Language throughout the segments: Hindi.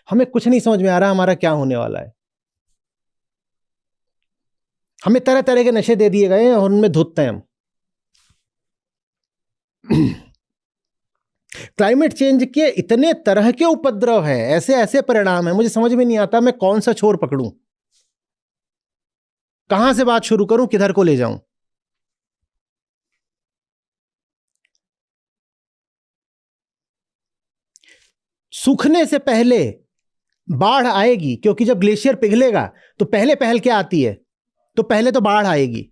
हमें कुछ नहीं समझ में आ रहा हमारा क्या होने वाला है। हमें तरह तरह के नशे दे दिए गए हैं और उनमें धुतते हैं हम। क्लाइमेट चेंज के इतने तरह के उपद्रव हैं, ऐसे ऐसे परिणाम हैं, मुझे समझ में नहीं आता मैं कौन सा छोर पकड़ूं, कहां से बात शुरू करूं, किधर को ले जाऊं। सूखने से पहले बाढ़ आएगी, क्योंकि जब ग्लेशियर पिघलेगा तो पहले पहल क्या आती है, तो पहले तो बाढ़ आएगी।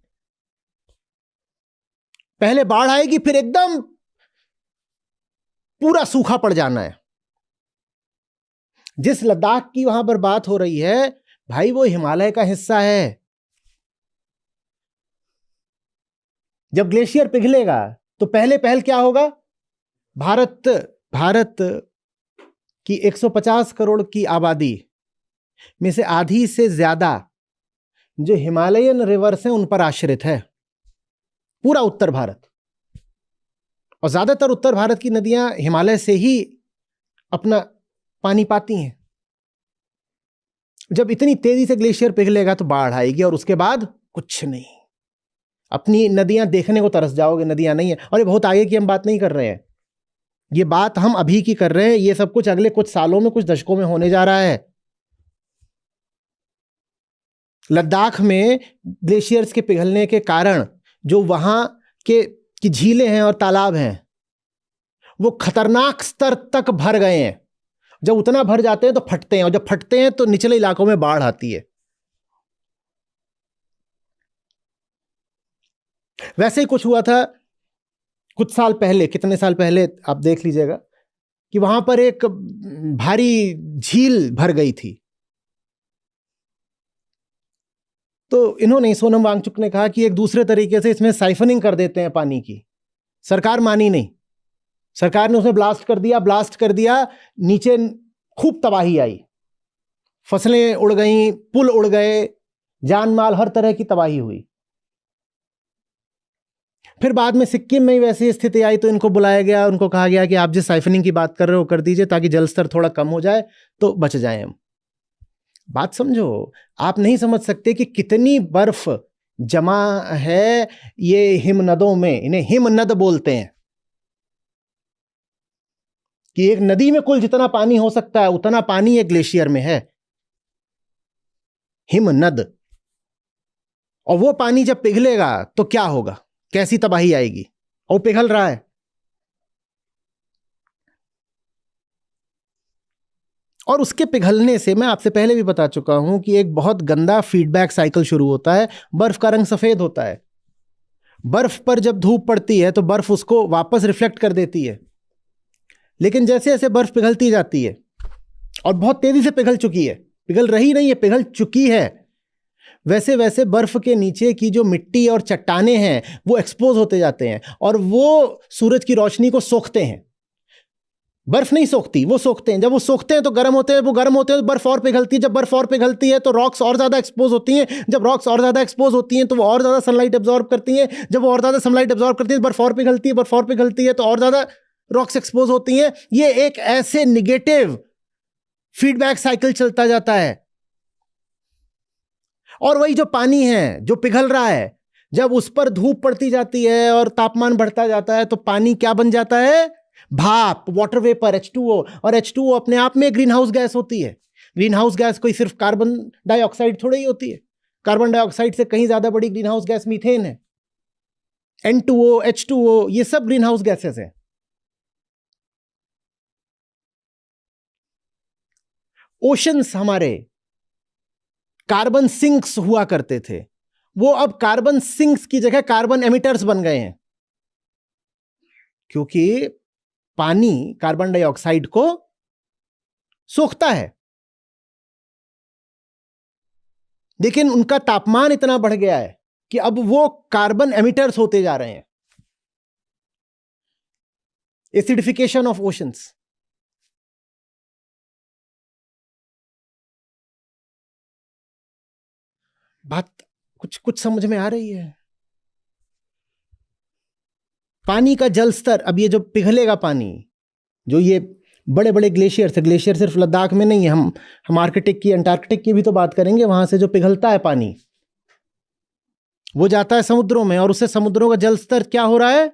पहले बाढ़ आएगी, फिर एकदम पूरा सूखा पड़ जाना है। जिस लद्दाख की वहां पर बात हो रही है भाई, वो हिमालय का हिस्सा है। जब ग्लेशियर पिघलेगा तो पहले पहल क्या होगा, भारत की 150 करोड़ की आबादी में से आधी से ज्यादा जो हिमालयन रिवर्स हैं उन पर आश्रित है, पूरा उत्तर भारत। और ज्यादातर उत्तर भारत की नदियां हिमालय से ही अपना पानी पाती हैं। जब इतनी तेजी से ग्लेशियर पिघलेगा तो बाढ़ आएगी और उसके बाद कुछ नहीं। अपनी नदियां देखने को तरस जाओगे, नदियां नहीं है। और ये बहुत आगे की हम बात नहीं कर रहे हैं, ये बात हम अभी की कर रहे हैं। ये सब कुछ अगले कुछ सालों में, कुछ दशकों में होने जा रहा है। लद्दाख में ग्लेशियर्स के पिघलने के कारण जो वहां के की झीलें हैं और तालाब हैं वो खतरनाक स्तर तक भर गए हैं। जब उतना भर जाते हैं तो फटते हैं, और जब फटते हैं तो निचले इलाकों में बाढ़ आती है। वैसे ही कुछ हुआ था कुछ साल पहले, कितने साल पहले आप देख लीजिएगा, कि वहां पर एक भारी झील भर गई थी। तो इन्होंने, सोनम वांगचुक ने कहा कि एक दूसरे तरीके से इसमें साइफनिंग कर देते हैं पानी की। सरकार मानी नहीं, सरकार ने उसमें ब्लास्ट कर दिया, नीचे खूब तबाही आई, फसलें उड़ गईं, पुल उड़ गए, जान माल हर तरह की तबाही हुई। फिर बाद में सिक्किम में वैसी स्थिति आई तो इनको बुलाया गया, उनको कहा गया कि आप जिस साइफनिंग की बात कर रहे हो कर दीजिए ताकि जल स्तर थोड़ा कम हो जाए तो बच जाएं हम। बात समझो, आप नहीं समझ सकते कि कितनी बर्फ जमा है ये हिमनदों में। इन्हें हिमनद बोलते हैं कि एक नदी में कुल जितना पानी हो सकता है उतना पानी एक ग्लेशियर में है, हिमनद। और वो पानी जब पिघलेगा तो क्या होगा, कैसी तबाही आएगी, और पिघल रहा है। और उसके पिघलने से मैं आपसे पहले भी बता चुका हूं कि एक बहुत गंदा फीडबैक साइकिल शुरू होता है। बर्फ का रंग सफेद होता है, बर्फ पर जब धूप पड़ती है तो बर्फ उसको वापस रिफ्लेक्ट कर देती है। लेकिन जैसे जैसे बर्फ पिघलती जाती है, और बहुत तेजी से पिघल चुकी है, पिघल रही नहीं है, पिघल चुकी है, वैसे वैसे बर्फ के नीचे की जो मिट्टी और चट्टाने हैं वो एक्सपोज होते जाते हैं और वो सूरज की रोशनी को सोखते हैं। बर्फ नहीं सोखती, वो सोखते हैं। जब वो सोखते हैं तो गर्म होते हैं, वो गर्म होते हैं तो बर्फ और पिघलती है। जब बर्फ और पिघलती है तो रॉक्स और ज्यादा एक्सपोज होती हैं। जब रॉक्स और ज्यादा एक्सपोज होती हैं तो वो और ज्यादा सनलाइट एब्जॉर्ब करती हैं। जब वो और ज्यादा सनलाइट एब्जॉर्ब करती है, बर्फ और पिघलती है, बर्फ और पिघलती है तो और ज्यादा रॉक्स एक्सपोज होती हैं। ये एक ऐसे निगेटिव फीडबैक साइकिल चलता जाता है। और वही जो पानी है जो पिघल रहा है, जब उस पर धूप पड़ती जाती है और तापमान बढ़ता जाता है तो पानी क्या बन जाता है, भाप, वाटर वेपर, H2O। और H2O अपने आप में ग्रीन हाउस गैस होती है। ग्रीन हाउस गैस कोई सिर्फ कार्बन डाइऑक्साइड थोड़ी ही होती है, कार्बन डाइऑक्साइड से कहीं ज्यादा बड़ी ग्रीन हाउस गैस मीथेन है। N2O, H2O, ये सब ग्रीन हाउस गैसेस हैं। ओशंस हमारे कार्बन सिंक्स हुआ करते थे, वो अब कार्बन सिंक्स की जगह कार्बन एमिटर्स बन गए हैं, क्योंकि पानी कार्बन डाइऑक्साइड को सोखता है। लेकिन उनका तापमान इतना बढ़ गया है कि अब वो कार्बन एमिटर्स होते जा रहे हैं। Acidification of oceans. बात कुछ कुछ समझ में आ रही है? पानी का जल स्तर, अब ये जो पिघलेगा पानी, जो ये बड़े बड़े ग्लेशियर है, ग्लेशियर सिर्फ लद्दाख में नहीं है, हम आर्कटिक की, अंटार्कटिक की भी तो बात करेंगे। वहां से जो पिघलता है पानी वो जाता है समुद्रों में, और उससे समुद्रों का जल स्तर क्या हो रहा है?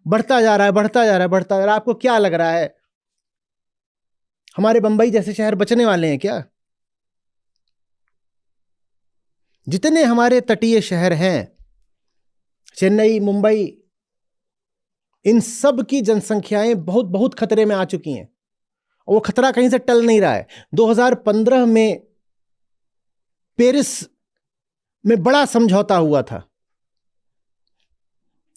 बढ़ता जा रहा है, बढ़ता जा रहा है, बढ़ता जा रहा है। आपको क्या लग रहा है हमारे बंबई जैसे शहर बचने वाले हैं क्या? जितने हमारे तटीय शहर हैं, चेन्नई, मुंबई, इन सब की जनसंख्याएं बहुत बहुत खतरे में आ चुकी हैं, और वो खतरा कहीं से टल नहीं रहा है। 2015 में पेरिस में बड़ा समझौता हुआ था,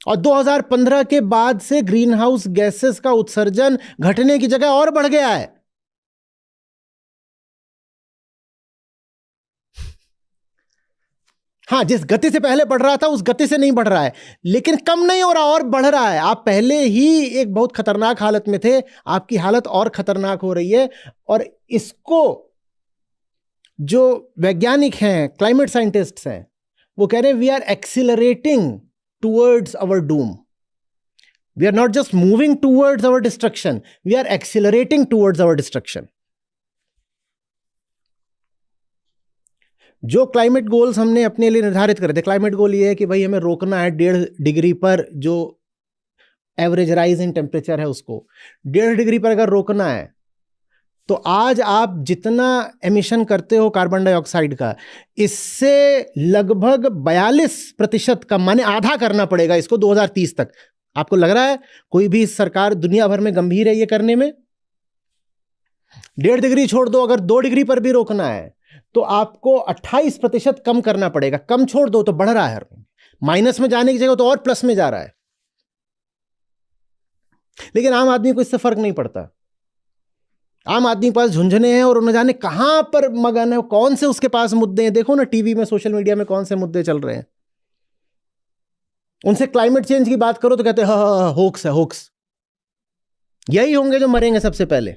और 2015 के बाद से ग्रीन हाउस गैसेस का उत्सर्जन घटने की जगह और बढ़ गया है। हाँ, जिस गति से पहले बढ़ रहा था उस गति से नहीं बढ़ रहा है, लेकिन कम नहीं हो रहा और बढ़ रहा है। आप पहले ही एक बहुत खतरनाक हालत में थे, आपकी हालत और खतरनाक हो रही है। और इसको जो वैज्ञानिक हैं, क्लाइमेट साइंटिस्ट्स हैं, वो कह रहे हैं we are accelerating towards our doom. We are not just moving towards our destruction, we are accelerating towards our destruction. जो क्लाइमेट गोल्स हमने अपने लिए निर्धारित करे थे, क्लाइमेट गोल ये है कि भाई हमें रोकना है 1.5 डिग्री पर, जो एवरेज राइज इन टेम्परेचर है उसको 1.5 डिग्री पर अगर रोकना है, तो आज आप जितना एमिशन करते हो कार्बन डाइऑक्साइड का, इससे लगभग 42% कम, माने आधा करना पड़ेगा इसको 2030 तक। आपको लग रहा है कोई भी सरकार दुनिया भर में गंभीर है ये करने में? 1.5 डिग्री छोड़ दो, अगर 2 डिग्री पर भी रोकना है तो आपको 28% कम करना पड़ेगा। कम छोड़ दो तो बढ़ रहा है, माइनस में जाने की जगह तो और प्लस में जा रहा है। लेकिन आम आदमी को इससे फर्क नहीं पड़ता। आम आदमी के पास झुंझुने हैं और न जाने कहां पर मगन है, कौन से उसके पास मुद्दे हैं। देखो ना टीवी में, सोशल मीडिया में कौन से मुद्दे चल रहे हैं। उनसे क्लाइमेट चेंज की बात करो तो कहते हैं हाँ, होक्स है, होक्स। यही होंगे जो मरेंगे सबसे पहले।